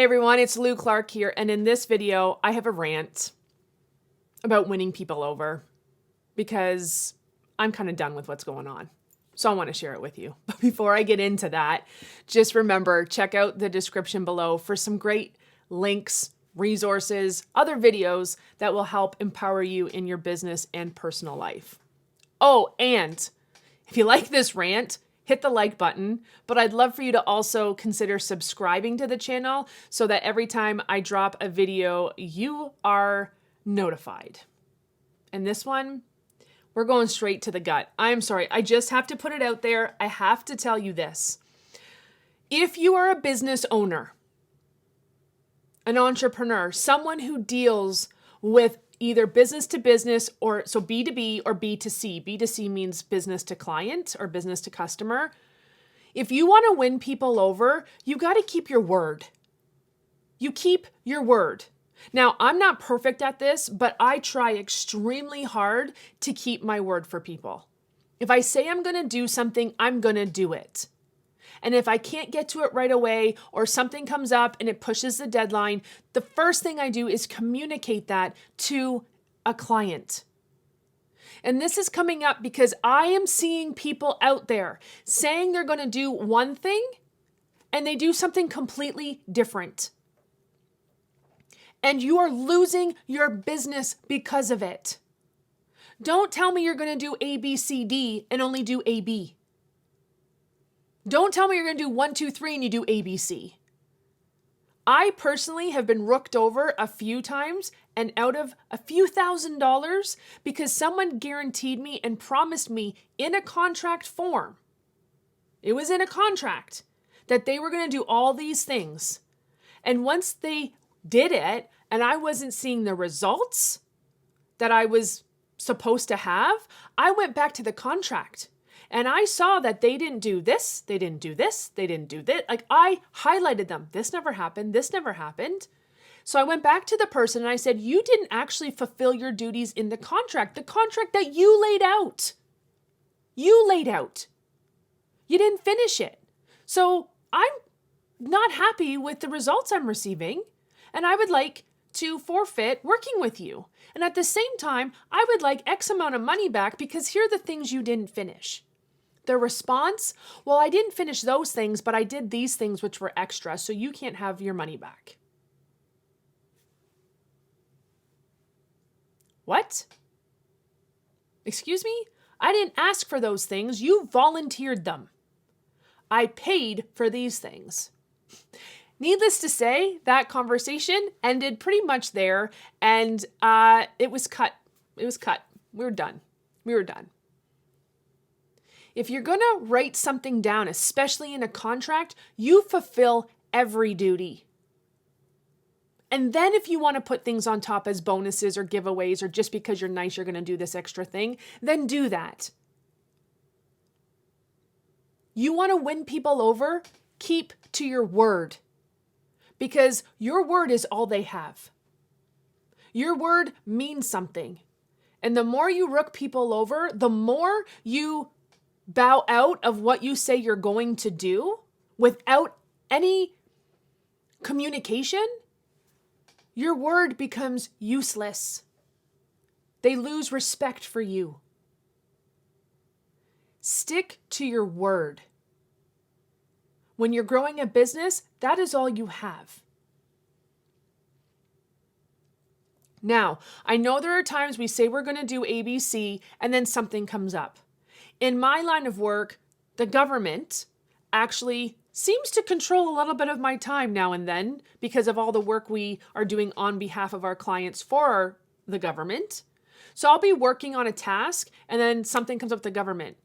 Hey everyone, it's Lou Clark here, and in this video, I have a rant about winning people over because I'm kind of done with what's going on. So I want to share it with you. But before I get into that, just remember, check out the description below for some great links, resources, other videos that will help empower you in your business and personal life. Oh, and if you like this rant, hit the like button, but I'd love for you to also consider subscribing to the channel so that every time I drop a video, you are notified. And this one, we're going straight to the gut. I'm sorry, I just have to put it out there. I have to tell you this. If you are a business owner, an entrepreneur, someone who deals with either business to business or so B2B or B2C. B2C means business to client or business to customer. If you want to win people over, you got to keep your word. You keep your word. Now, I'm not perfect at this, but I try extremely hard to keep my word for people. If I say I'm going to do something, I'm going to do it. And if I can't get to it right away or something comes up and it pushes the deadline, the first thing I do is communicate that to a client. And this is coming up because I am seeing people out there saying they're going to do one thing and they do something completely different. And you are losing your business because of it. Don't tell me you're going to do A, B, C, D and only do A, B. Don't tell me you're going to do 1, 2, 3 and you do ABC. I personally have been rooked over a few times and out of a few $1,000s because someone guaranteed me and promised me in a contract form. It was in a contract that they were going to do all these things. And once they did it and I wasn't seeing the results that I was supposed to have, I went back to the contract. And I saw that they didn't do this, they didn't do this, they didn't do that. Like I highlighted them. This never happened. This never happened. So I went back to the person and I said, you didn't actually fulfill your duties in the contract that you laid out. You laid out. You didn't finish it. So I'm not happy with the results I'm receiving. And I would like to forfeit working with you. And at the same time, I would like X amount of money back because here are the things you didn't finish. Their response, well, I didn't finish those things, but I did these things which were extra, so you can't have your money back. What? Excuse me? I didn't ask for those things. You volunteered them. I paid for these things. Needless to say, that conversation ended pretty much there, and it was cut. It was cut. We were done. We were done. If you're going to write something down, especially in a contract, you fulfill every duty. And then if you want to put things on top as bonuses or giveaways or just because you're nice, you're going to do this extra thing, then do that. You want to win people over? Keep to your word. Because your word is all they have. Your word means something. And the more you rook people over, the more you bow out of what you say you're going to do without any communication, your word becomes useless. They lose respect for you. Stick to your word. When you're growing a business, that is all you have. Now, I know there are times we say we're going to do ABC and then something comes up. In my line of work, the government actually seems to control a little bit of my time now and then because of all the work we are doing on behalf of our clients for the government. So I'll be working on a task and then something comes up with the government.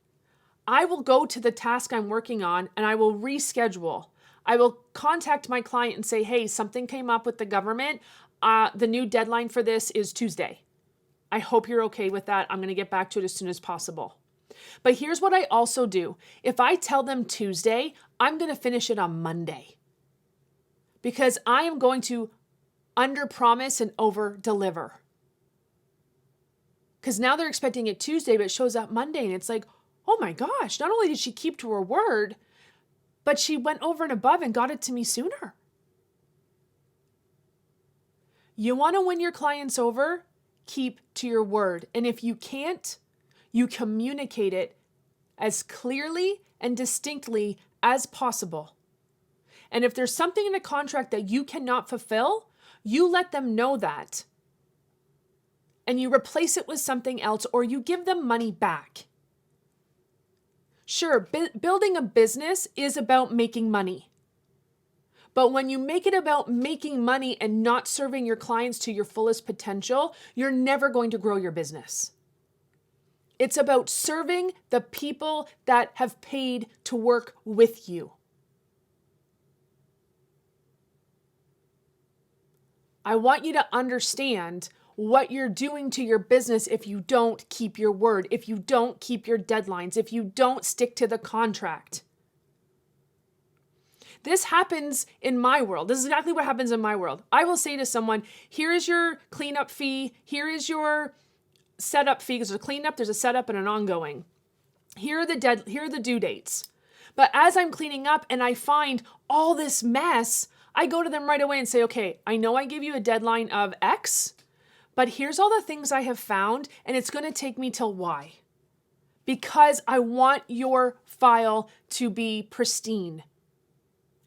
I will go to the task I'm working on and I will reschedule. I will contact my client and say, hey, something came up with the government. The new deadline for this is Tuesday. I hope you're okay with that. I'm going to get back to it as soon as possible. But here's what I also do. If I tell them Tuesday, I'm going to finish it on Monday. Because I am going to under-promise and over-deliver. Because now they're expecting it Tuesday, but it shows up Monday. And it's like, oh my gosh, not only did she keep to her word, but she went over and above and got it to me sooner. You want to win your clients over? Keep to your word. And if you can't, you communicate it as clearly and distinctly as possible. And if there's something in a contract that you cannot fulfill, you let them know that. And you replace it with something else, or you give them money back. Sure, building a business is about making money. But when you make it about making money and not serving your clients to your fullest potential, you're never going to grow your business. It's about serving the people that have paid to work with you. I want you to understand what you're doing to your business if you don't keep your word, if you don't keep your deadlines, if you don't stick to the contract. This happens in my world. This is exactly what happens in my world. I will say to someone, here is your cleanup fee. Here is your setup fee. Because there's a cleanup, there's a setup, and an ongoing. Here are the due dates. But as I'm cleaning up and I find all this mess, I go to them right away and say, okay, I know I gave you a deadline of X, but here's all the things I have found, and it's going to take me till Y. Because I want your file to be pristine.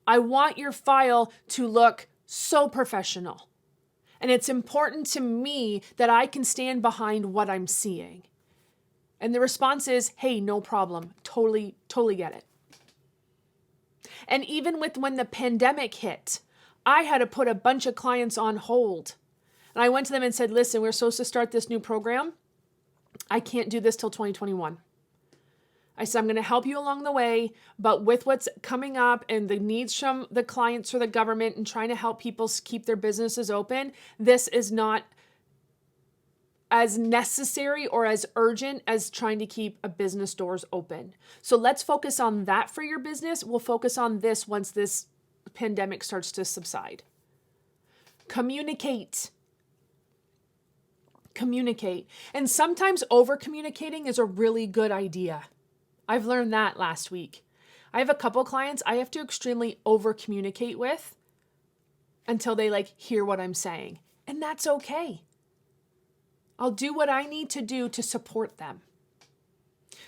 I want your file to look so professional. And it's important to me that I can stand behind what I'm seeing. And the response is, hey, no problem. Totally get it. And even with when the pandemic hit, I had to put a bunch of clients on hold. And I went to them and said, listen, we're supposed to start this new program. I can't do this till 2021. I said, I'm going to help you along the way, but with what's coming up and the needs from the clients or the government and trying to help people keep their businesses open, this is not as necessary or as urgent as trying to keep a business doors open. So let's focus on that for your business. We'll focus on this once this pandemic starts to subside. Communicate. And sometimes over-communicating is a really good idea. I've learned that last week. I have a couple clients I have to extremely over-communicate with until they hear what I'm saying. And that's okay. I'll do what I need to do to support them.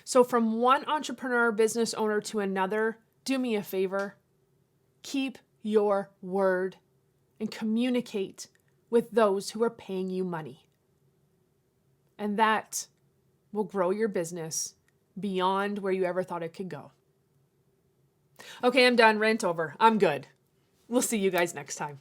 So from one entrepreneur business owner to another, do me a favor. Keep your word and communicate with those who are paying you money. And that will grow your business beyond where you ever thought it could go. Okay, I'm done. Rant over. I'm good. We'll see you guys next time.